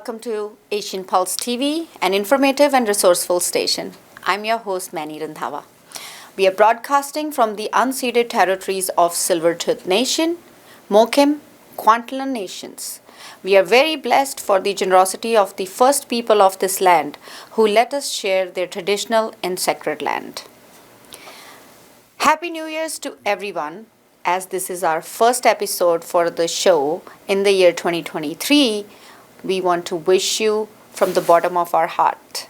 welcome to Asian Pulse TV, an informative and resourceful station. I'm your host, Manny Randhawa. We are broadcasting from the unceded territories of Silvertooth Nation, Mokim, Kwantlen Nations. We are very blessed for the generosity of the first people of this land who let us share their traditional and sacred land. Happy New Year's to everyone, as this is our first episode for the show in the year 2023. We want to wish you from the bottom of our heart.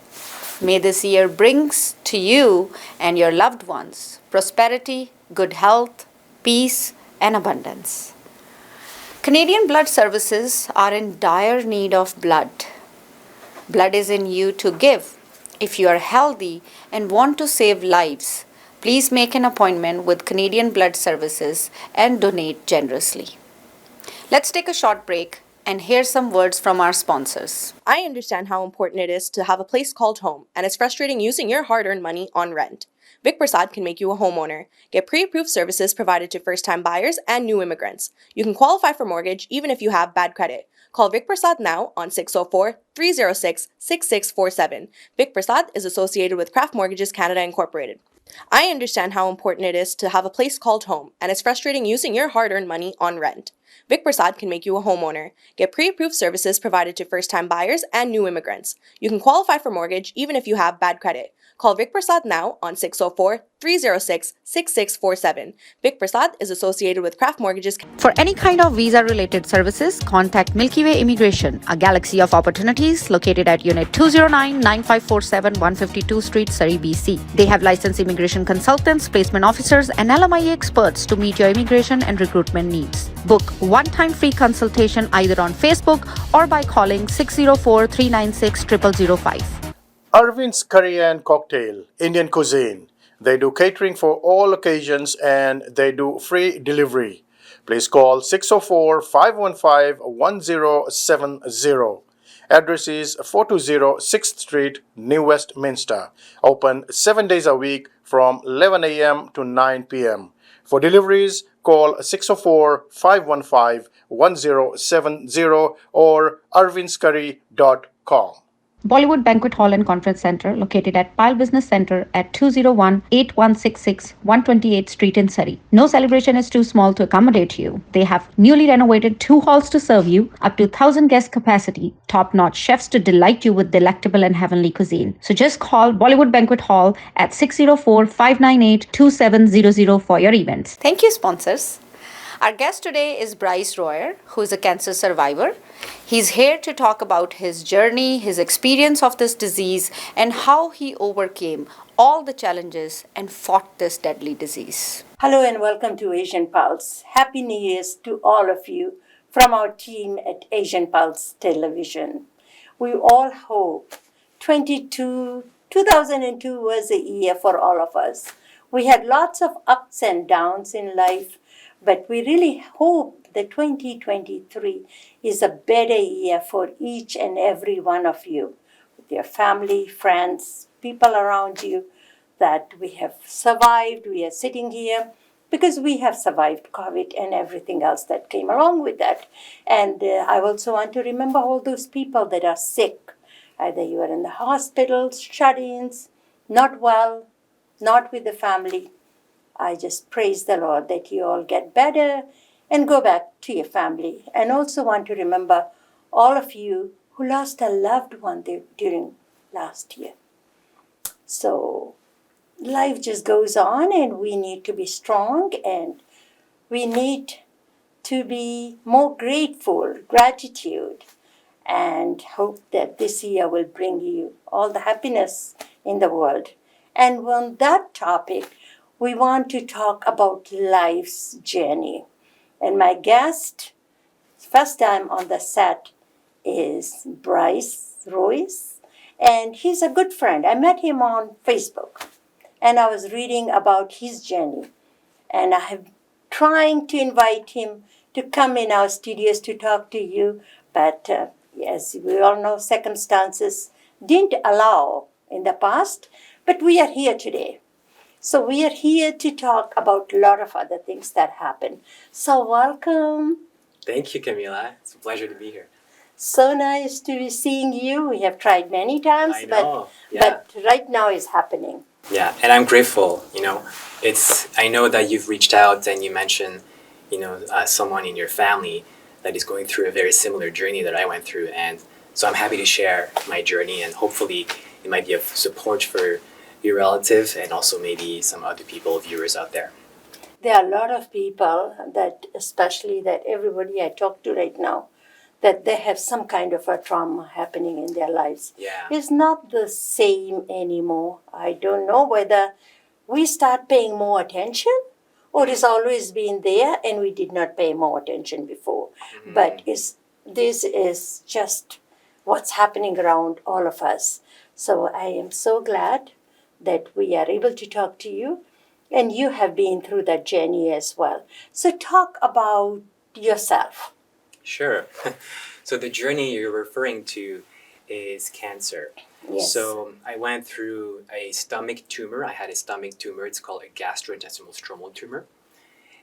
May this year brings to you and your loved ones prosperity, good health, peace, and abundance. Canadian Blood Services are in dire need of blood. Blood is in you to give. If you are healthy and want to save lives, please make an appointment with Canadian Blood Services and donate generously. Let's take a short break and hear some words from our sponsors. I understand how important it is to have a place called home, and it's frustrating using your hard-earned money on rent. Vic Prasad can make you a homeowner. Get pre-approved services provided to first-time buyers and new immigrants. You can qualify for mortgage even if you have bad credit. Call Vic Prasad now on 604-306-6647. Vic Prasad is associated with Craft Mortgages Canada Incorporated. I understand how important it is to have a place called home, and it's frustrating using your hard-earned money on rent. Vic Prasad can make you a homeowner. Get pre-approved services provided to first-time buyers and new immigrants. You can qualify for mortgage even if you have bad credit. Call Vic Prasad now on 604-306-6647. Vic Prasad is associated with Craft Mortgages. For any kind of visa-related services, contact Milky Way Immigration, a galaxy of opportunities located at Unit 209-9547 152 Street, Surrey, BC. They have licensed immigration consultants, placement officers, and LMIA experts to meet your immigration and recruitment needs. Book one-time free consultation either on Facebook or by calling 604-396-0005. Arvind's Curry and Cocktail, Indian cuisine. They do catering for all occasions and they do free delivery. Please call 604-515-1070. Address is 420 6th Street, New Westminster. Open 7 days a week from 11 a.m. to 9 p.m. For deliveries, call 604-515-1070 or arvindscurry.com. Bollywood Banquet Hall and Conference Center, located at Pile Business Center at 201-8166 128th Street in Surrey. No celebration is too small to accommodate you. They have newly renovated 2 halls to serve you, up to 1,000 guest capacity, top-notch chefs to delight you with delectable and heavenly cuisine. So just call Bollywood Banquet Hall at 604-598-2700 for your events. Thank you, sponsors. Our guest today is Bryce Royer, who is a cancer survivor. He's here to talk about his journey, his experience of this disease, and how he overcame all the challenges and fought this deadly disease. Hello and welcome to Asian Pulse. Happy New Year's to all of you from our team at Asian Pulse Television. We all hope 2002 was a year for all of us. We had lots of ups and downs in life, but we really hope that 2023 is a better year for each and every one of you, with your family, friends, people around you, that we have survived. We are sitting here because we have survived COVID and everything else that came along with that. And I also want to remember all those people that are sick. Either you are in the hospitals, shut-ins, not well, not with the family. I just praise the Lord that you all get better and go back to your family. And also want to remember all of you who lost a loved one during last year. So life just goes on and we need to be strong and we need to be more grateful, gratitude, and hope that this year will bring you all the happiness in the world. And on that topic, we want to talk about life's journey. And my guest, first time on the set, is Bryce Royce. And he's a good friend. I met him on Facebook. And I was reading about his journey. And I have trying to invite him to come in our studios to talk to you. But as we all know, circumstances didn't allow in the past. But we are here today. So we are here to talk about a lot of other things that happen. So welcome. Thank you, Camila. It's a pleasure to be here. So nice to be seeing you. We have tried many times, I know, but right now it's happening. Yeah, and I'm grateful. I know that you've reached out and you mentioned, someone in your family that is going through a very similar journey that I went through, and so I'm happy to share my journey, and hopefully it might be of support for your relative and also maybe some other people, viewers out there. There are a lot of people that, especially that everybody I talk to right now, that they have some kind of a trauma happening in their lives. Yeah. It's not the same anymore. I don't know whether we start paying more attention or it's always been there and we did not pay more attention before. But this is just what's happening around all of us. So I am so glad that we are able to talk to you and you have been through that journey as well. So talk about yourself. Sure. So the journey you're referring to is cancer. Yes. So I went through a stomach tumor. I had a stomach tumor. It's called a gastrointestinal stromal tumor.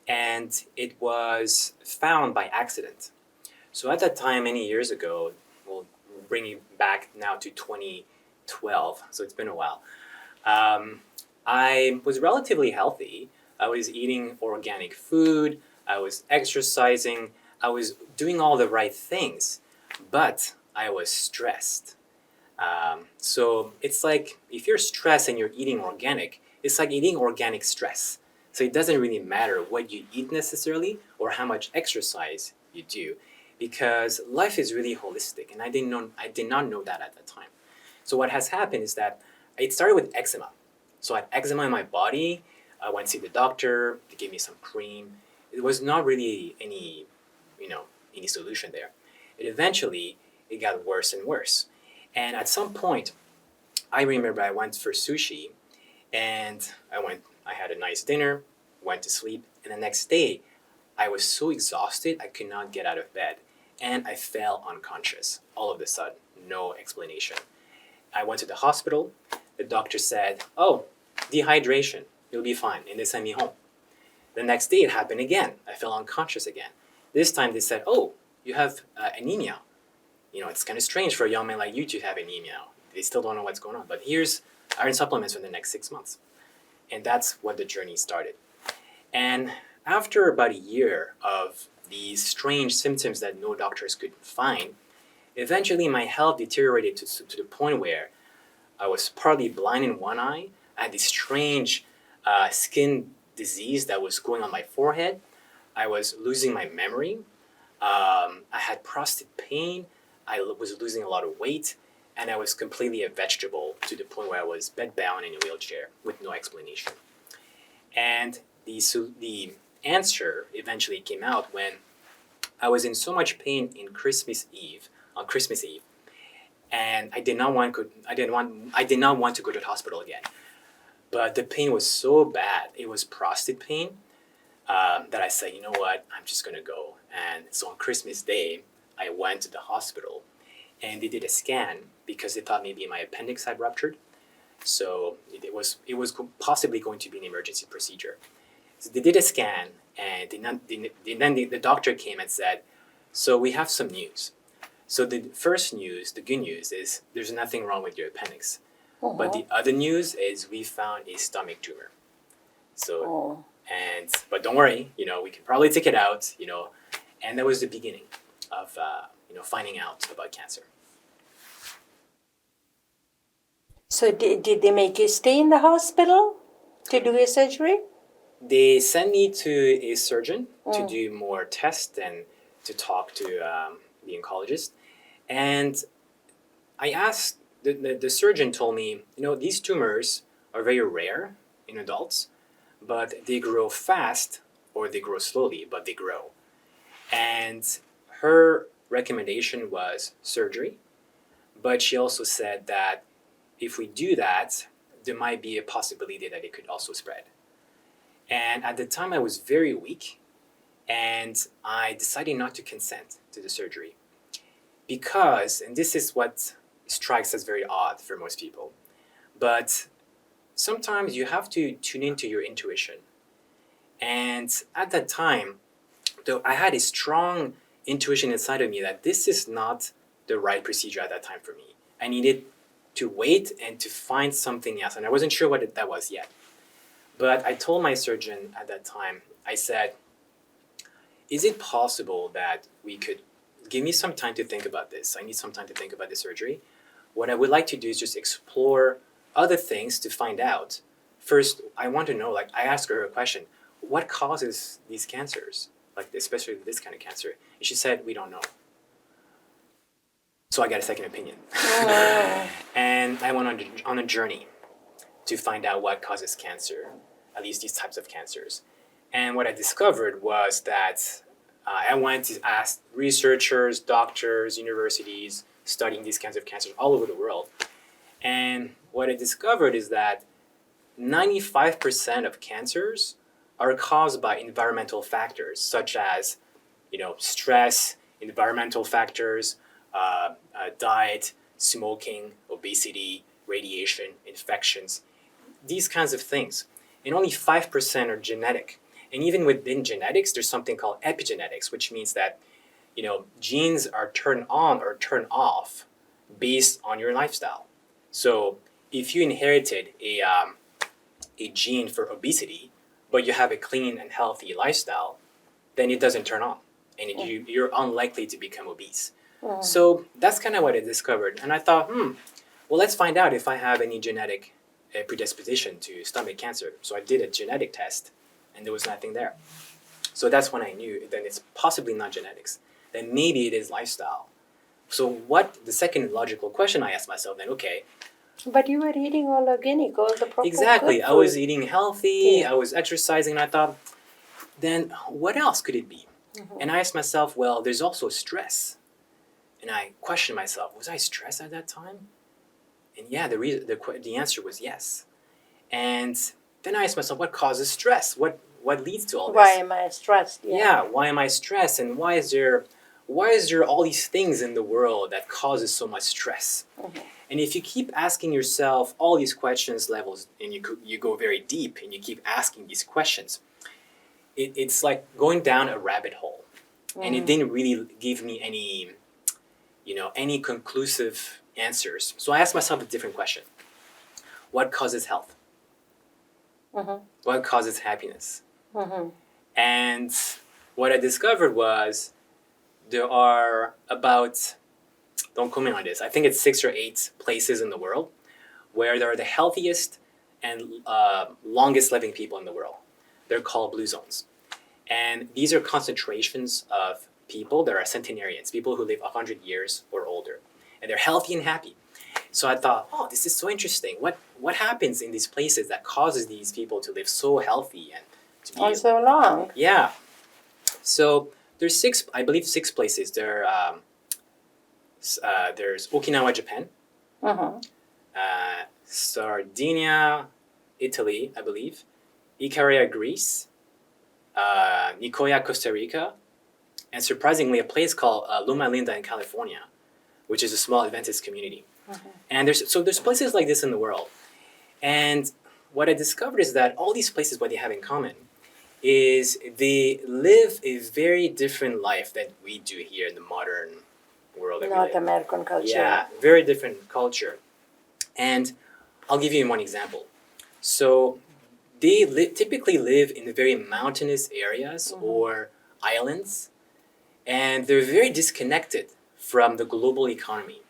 And it was found by accident. So at that time, many years ago, we'll bring you back now to 2012. So it's been a while. I was relatively healthy. I was eating organic food. I was exercising. I was doing all the right things, but I was stressed. So it's like if you're stressed and you're eating organic, it's like eating organic stress. So it doesn't really matter what you eat necessarily or how much exercise you do, because life is really holistic, and I did not know that at the time. So what has happened is that it started with eczema. So I had eczema in my body. I went to see the doctor. They gave me some cream. It was not really any solution there. It got worse and worse. And at some point, I remember I went for sushi, and I had a nice dinner, went to sleep, and the next day, I was so exhausted, I could not get out of bed, and I fell unconscious all of a sudden, no explanation. I went to the hospital. The doctor said, "Oh, dehydration, you'll be fine," and they sent me home. The next day, it happened again. I fell unconscious again. This time, they said, "Oh, you have anemia. It's kind of strange for a young man like you to have anemia. They still don't know what's going on, but here's iron supplements for the next 6 months." And that's what the journey started. And after about a year of these strange symptoms that no doctors could find, eventually my health deteriorated to the point where I was partly blind in one eye. I had this strange skin disease that was going on my forehead. I was losing my memory. I had prostate pain. I was losing a lot of weight, and I was completely a vegetable to the point where I was bedbound in a wheelchair with no explanation. And the answer eventually came out when I was in so much pain on Christmas Eve, and I did not want to go to the hospital again. But the pain was so bad, it was prostate pain, that I said, you know what, I'm just gonna go. And so on Christmas Day, I went to the hospital, and they did a scan because they thought maybe my appendix had ruptured. So it was possibly going to be an emergency procedure. So they did a scan, and then the doctor came and said, "So we have some news." So the first news, the good news, is there's nothing wrong with your appendix. But the other news is we found a stomach tumor. So but don't worry, we can probably take it out, and that was the beginning of finding out about cancer. So did they make you stay in the hospital to do a surgery? They sent me to a surgeon to do more tests and to talk to the oncologist. And I asked, the surgeon told me, these tumors are very rare in adults, but they grow fast or they grow slowly, but they grow. And her recommendation was surgery, but she also said that if we do that, there might be a possibility that it could also spread. And at the time, I was very weak, and I decided not to consent to the surgery because, and this is what strikes as very odd for most people, but sometimes you have to tune into your intuition. And at that time, though, I had a strong intuition inside of me that this is not the right procedure at that time for me. I needed to wait and to find something else, and I wasn't sure what that was yet. But I told my surgeon at that time, I said, is it possible that we could give me some time to think about this? I need some time to think about the surgery. What I would like to do is just explore other things to find out. First, I want to know, like, I asked her a question, what causes these cancers? Like, especially this kind of cancer. And she said, we don't know. So I got a second opinion. And I went on a journey to find out what causes cancer, at least these types of cancers. And what I discovered was that I went to ask researchers, doctors, universities studying these kinds of cancers all over the world. And what I discovered is that 95% of cancers are caused by environmental factors, such as, stress, environmental factors, diet, smoking, obesity, radiation, infections, these kinds of things. And only 5% are genetic. And even within genetics, there's something called epigenetics, which means that, genes are turned on or turned off based on your lifestyle. So if you inherited a gene for obesity, but you have a clean and healthy lifestyle, then it doesn't turn on, and you're unlikely to become obese. So that's kind of what I discovered. And I thought, well, let's find out if I have any genetic predisposition to stomach cancer. So I did a genetic test, and there was nothing there. So that's when I knew then it's possibly not genetics. Then maybe it is lifestyle. So the second logical question I asked myself then, okay. But you were eating all organic, all the proper Exactly. good I was food. eating healthy. Yeah. I was exercising. And I thought, then what else could it be? And I asked myself, well, there's also stress. And I questioned myself, was I stressed at that time? And yeah, the answer was yes. And then I asked myself, what causes stress? What leads to all this? Why am I stressed? Yeah, why am I stressed? And why is there all these things in the world that causes so much stress? And if you keep asking yourself all these questions levels, and you go very deep and you keep asking these questions, it's like going down a rabbit hole. And it didn't really give me any conclusive answers. So I asked myself a different question. What causes health? What causes happiness? And what I discovered was there are about, don't comment on this, I think it's 6 or 8 places in the world where there are the healthiest and longest living people in the world. They're called blue zones. And these are concentrations of people that are centenarians, people who live 100 years or older. And they're healthy and happy. So I thought, this is so interesting. What happens in these places that causes these people to live so healthy and to be so long? Yeah. So there's 6 places. There's Okinawa, Japan. Sardinia, Italy, I believe. Ikaria, Greece. Nicoya, Costa Rica. And surprisingly, a place called Loma Linda in California, which is a small Adventist community. And there's places like this in the world. And what I discovered is that all these places, what they have in common is they live a very different life than we do here in the modern world. North American culture. Yeah, very different culture. And I'll give you one example. So they typically live in very mountainous areas or islands, and they're very disconnected from the global economy.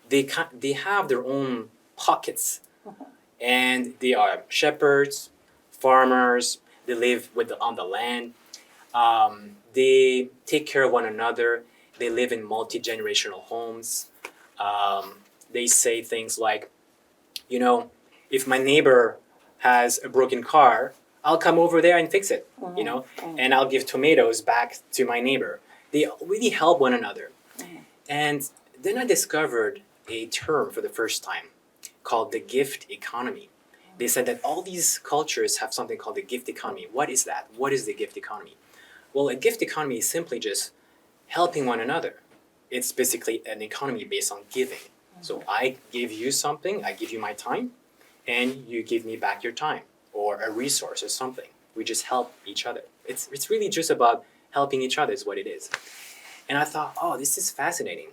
They have their own pockets, and they are shepherds, farmers. They live on the land. They take care of one another. They live in multi-generational homes. They say things like, if my neighbor has a broken car, I'll come over there and fix it, and I'll give tomatoes back to my neighbor. They really help one another. And then I discovered a term for the first time called the gift economy. They said that all these cultures have something called the gift economy. What is that? What is the gift economy? Well, a gift economy is simply just helping one another. It's basically an economy based on giving. So I give you something, I give you my time, and you give me back your time or a resource or something. We just help each other. It's really just about helping each other is what it is. And I thought, this is fascinating.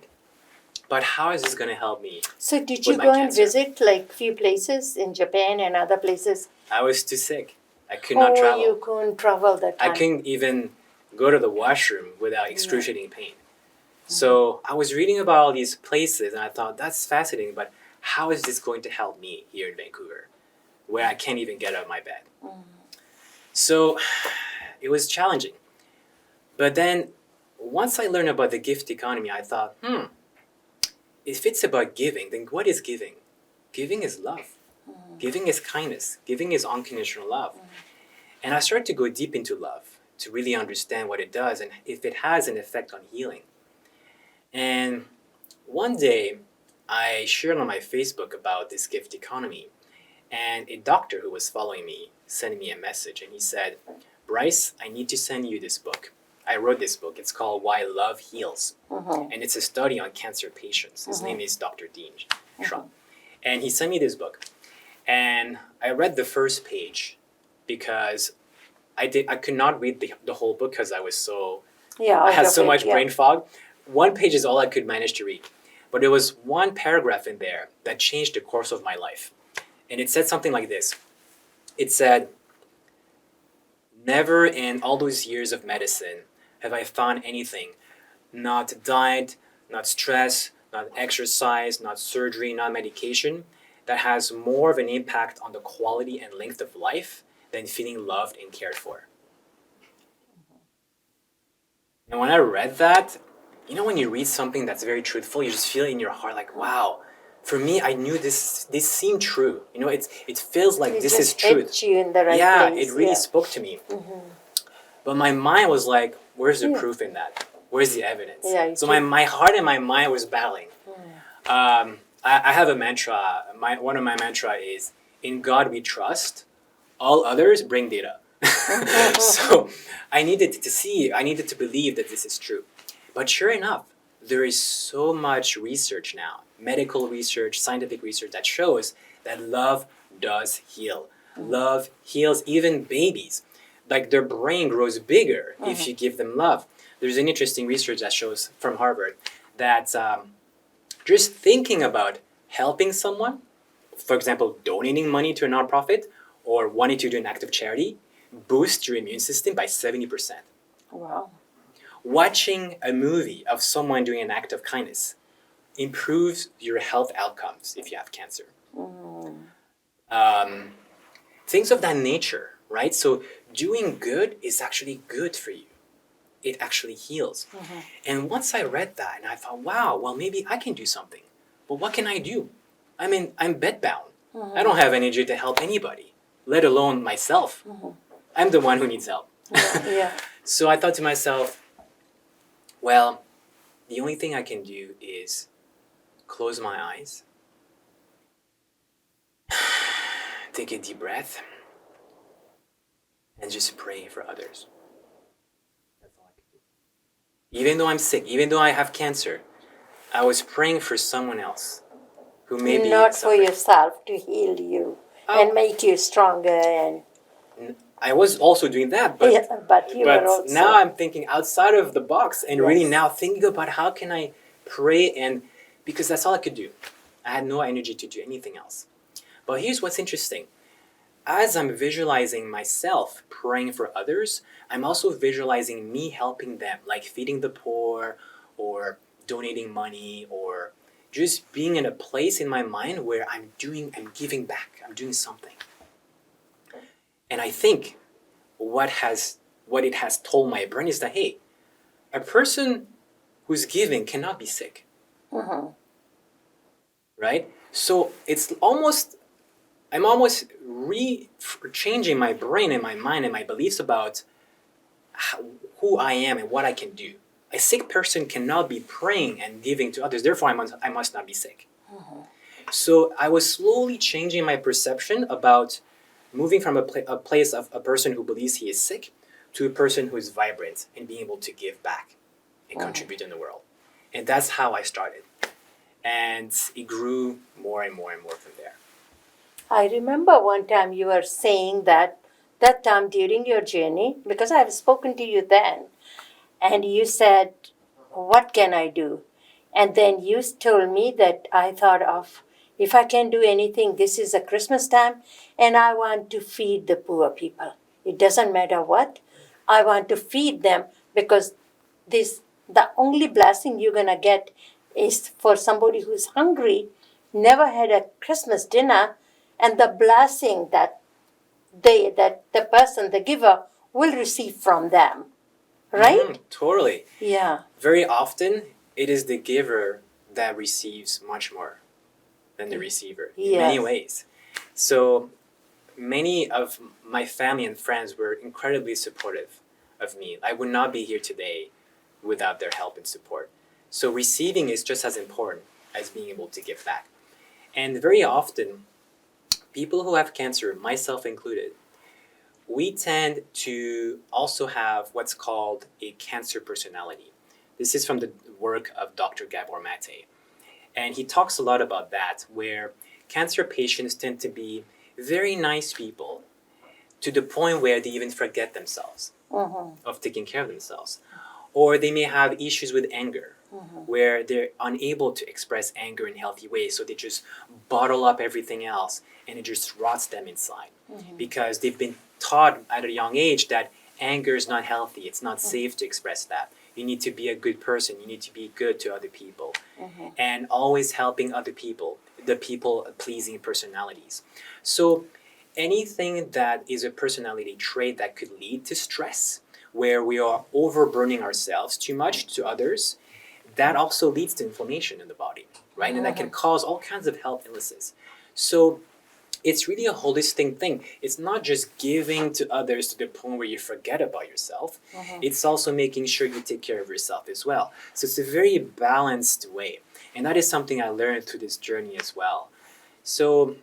but how is this going to help me? So did you With my go and cancer. visit like few places in Japan and other places? I was too sick. I could not Oh, travel. you couldn't travel that I time. couldn't even go to the washroom without excruciating pain. So I was reading about all these places and I thought, that's fascinating, but how is this going to help me here in Vancouver, where I can't even get out of my bed? So it was challenging. But then once I learned about the gift economy, I thought, if it's about giving, then what is giving? Giving is love. Giving is kindness. Giving is unconditional love. And I started to go deep into love to really understand what it does and if it has an effect on healing. And one day, I shared on my Facebook about this gift economy. And a doctor who was following me sent me a message and he said, Bryce, I need to send you this book. I wrote this book. It's called Why Love Heals. And it's a study on cancer patients. His name is Dr. Dean Shaw. And he sent me this book. And I read the first page because I could not read the whole book because I had so much brain fog. One page is all I could manage to read. But there was one paragraph in there that changed the course of my life. And it said something like this. It said, never in all those years of medicine have I found anything, not diet, not stress, not exercise, not surgery, not medication, that has more of an impact on the quality and length of life than feeling loved and cared for. And when I read that, you know when you read something that's very truthful, you just feel it in your heart like, wow. For me, I knew this seemed true. You know, it feels like It this is just truth. hit you in the right Yeah, place. it really spoke to me. But my mind was like, where's the proof in that? Where's the evidence? Yeah, so my heart and my mind was battling. I have a mantra. One of my mantra is, in God we trust, all others bring data. So I needed to believe that this is true. But sure enough, there is so much research now, medical research, scientific research that shows that love does heal. Love heals even babies. Like their brain grows bigger if you give them love. There's an interesting research that shows from Harvard that just thinking about helping someone, for example, donating money to a nonprofit or wanting to do an act of charity, boosts your immune system by 70%. Wow. Watching a movie of someone doing an act of kindness improves your health outcomes if you have cancer. Things of that nature, right? So doing good is actually good for you. It actually heals. And once I read that, and I thought, wow, well, maybe I can do something. But what can I do? I mean, I'm bedbound. I don't have energy to help anybody, let alone myself. I'm the one who needs help. Yeah. So I thought to myself, well, the only thing I can do is close my eyes, take a deep breath, and just pray for others. That's all I could do. Even though I'm sick, even though I have cancer, I was praying for someone else who may be Not for suffering. yourself, to heal you and make you stronger. And I was also doing that, but but you were also now I'm thinking outside of the box and really Yes. now thinking about how can I pray, and because that's all I could do. I had no energy to do anything else. But here's what's interesting. As I'm visualizing myself praying for others, I'm also visualizing me helping them, like feeding the poor or donating money or just being in a place in my mind where I'm giving back, I'm doing something. And I think what it has told my brain is that, hey, a person who's giving cannot be sick. Right? So I'm almost changing my brain and my mind and my beliefs about who I am and what I can do. A sick person cannot be praying and giving to others, therefore I must not be sick. So I was slowly changing my perception about moving from a place of a person who believes he is sick to a person who is vibrant and being able to give back and contribute in the world. And that's how I started. And it grew more and more and more from there. I remember one time you were saying that time during your journey, because I have spoken to you then, and you said, what can I do? And then you told me that I thought of, if I can do anything, this is a Christmas time, and I want to feed the poor people. It doesn't matter what. I want to feed them because the only blessing you're gonna get is for somebody who's hungry, never had a Christmas dinner, and the blessing that the person, the giver, will receive from them. Right? Totally. Yeah. Very often, it is the giver that receives much more than the receiver in many Yes. ways. So many of my family and friends were incredibly supportive of me. I would not be here today without their help and support. So receiving is just as important as being able to give back. And very often, people who have cancer, myself included, we tend to also have what's called a cancer personality. This is from the work of Dr. Gabor Mate. And he talks a lot about that, where cancer patients tend to be very nice people to the point where they even forget themselves of taking care of themselves. Or they may have issues with anger, where they're unable to express anger in healthy ways, so they just bottle up everything else and it just rots them inside because they've been taught at a young age that anger is not healthy, it's not safe to express that. You need to be a good person, you need to be good to other people, and always helping other people, the people pleasing personalities. So anything that is a personality trait that could lead to stress, where we are overburning ourselves too much to others, that also leads to inflammation in the body, right? And that can cause all kinds of health illnesses. So it's really a holistic thing. It's not just giving to others to the point where you forget about yourself. It's also making sure you take care of yourself as well. So it's a very balanced way. And that is something I learned through this journey as well. So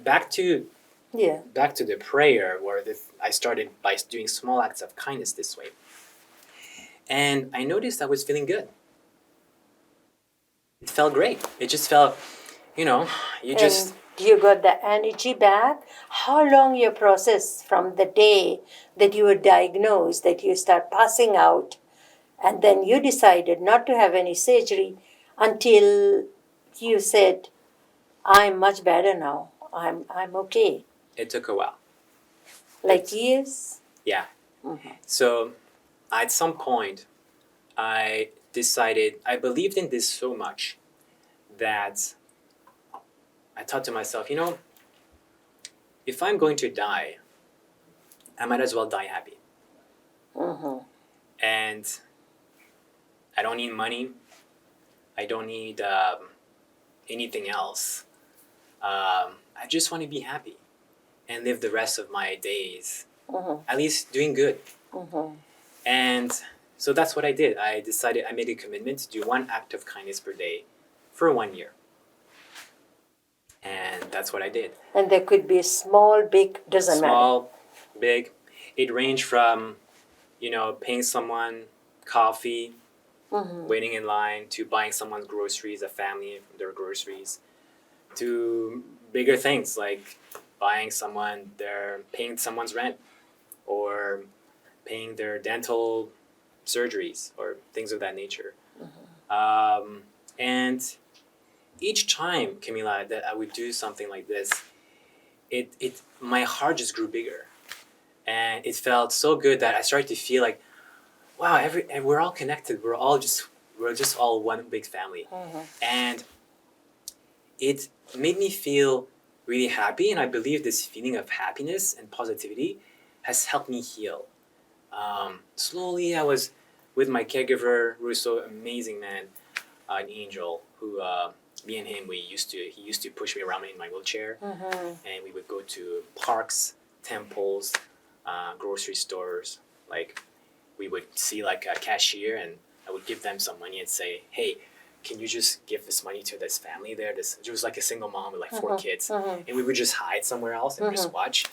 back to the prayer, where I started by doing small acts of kindness this way. And I noticed I was feeling good. It felt great. It just felt, And you got the energy back. How long your process from the day that you were diagnosed, that you start passing out, and then you decided not to have any surgery until you said, I'm much better now. I'm okay. It took a while. Like years? Yeah. So at some point, I decided, I believed in this so much that I thought to myself, if I'm going to die, I might as well die happy. And I don't need money. I don't need anything else. I just want to be happy and live the rest of my days, at least doing good. And so that's what I did. I made a commitment to do one act of kindness per day for 1 year. And that's what I did. And there could be small, big, doesn't matter. Small, big. It ranged from, paying someone coffee, waiting in line, to buying someone's groceries, a family, their groceries, to bigger things like paying someone's rent, or paying their dental surgeries, or things of that nature. And each time, Camila, that I would do something like this, my heart just grew bigger, and it felt so good that I started to feel like, wow, and we're all connected. We're just all one big family, and it made me feel really happy. And I believe this feeling of happiness and positivity has helped me heal. Slowly, I was with my caregiver, Russo, amazing man, an angel, who me and him, he used to push me around in my wheelchair, and we would go to parks, temples, grocery stores. Like, we would see like a cashier, and I would give them some money and say, hey, can you just give this money to this family there? It was like a single mom with like 4 kids, and we would just hide somewhere else and just watch.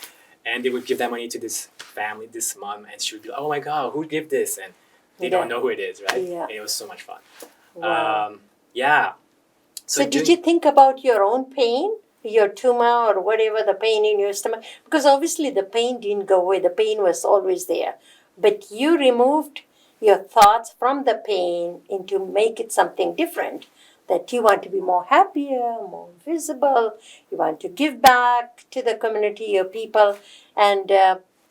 And they would give that money to this family, this mom, and she would be like, oh my God, who gave this? And they don't know who it is, right? Yeah. And it was so much fun. Wow. Yeah. So did you think about your own pain, your tumor or whatever, the pain in your stomach? Because obviously the pain didn't go away. The pain was always there. But you removed your thoughts from the pain into make it something different. that you want to be more happier, more visible, you want to give back to the community, your people, and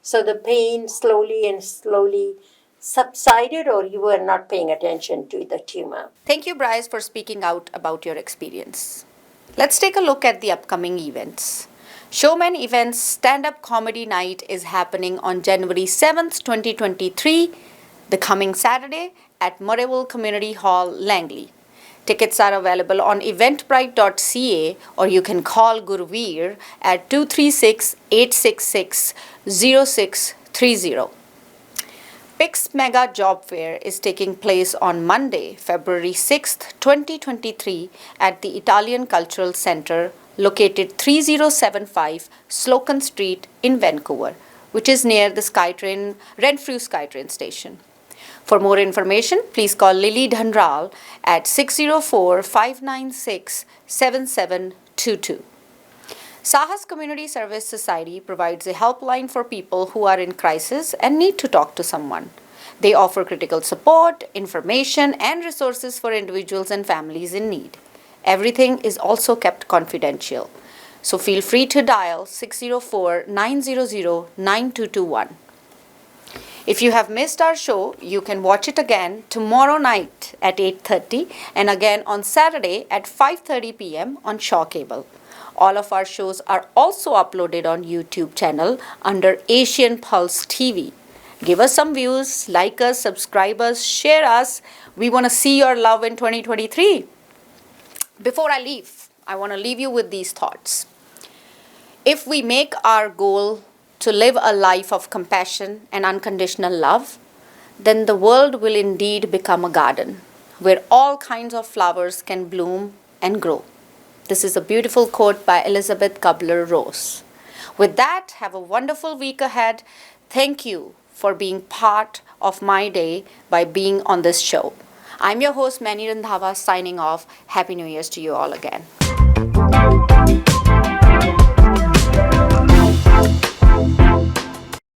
so the pain slowly subsided, or you were not paying attention to the tumor? Thank you, Bryce, for speaking out about your experience. Let's take a look at the upcoming events. Showman Events Stand-Up Comedy Night is happening on January 7th, 2023, the coming Saturday at Murrayville Community Hall, Langley. Tickets are available on eventbrite.ca, or you can call Gurveer at 236-866-0630. PICS Mega Job Fair is taking place on Monday, February 6th, 2023 at the Italian Cultural Center located 3075 Slocum Street in Vancouver, which is near the Renfrew SkyTrain station. For more information, please call Lily Dhanral at 604-596-7722. Sahas Community Service Society provides a helpline for people who are in crisis and need to talk to someone. They offer critical support, information, and resources for individuals and families in need. Everything is also kept confidential. So feel free to dial 604-900-9221. If you have missed our show, you can watch it again tomorrow night at 8:30 and again on Saturday at 5:30 p.m. on Shaw Cable. All of our shows are also uploaded on YouTube channel under Asian Pulse TV. Give us some views, like us, subscribe us, share us. We want to see your love in 2023. Before I leave, I want to leave you with these thoughts. If we make our goal to live a life of compassion and unconditional love, then the world will indeed become a garden where all kinds of flowers can bloom and grow. This is a beautiful quote by Elizabeth Kubler-Ross. With that, have a wonderful week ahead. Thank you for being part of my day by being on this show. I'm your host, Manny Randhawa, signing off. Happy New Year's to you all again.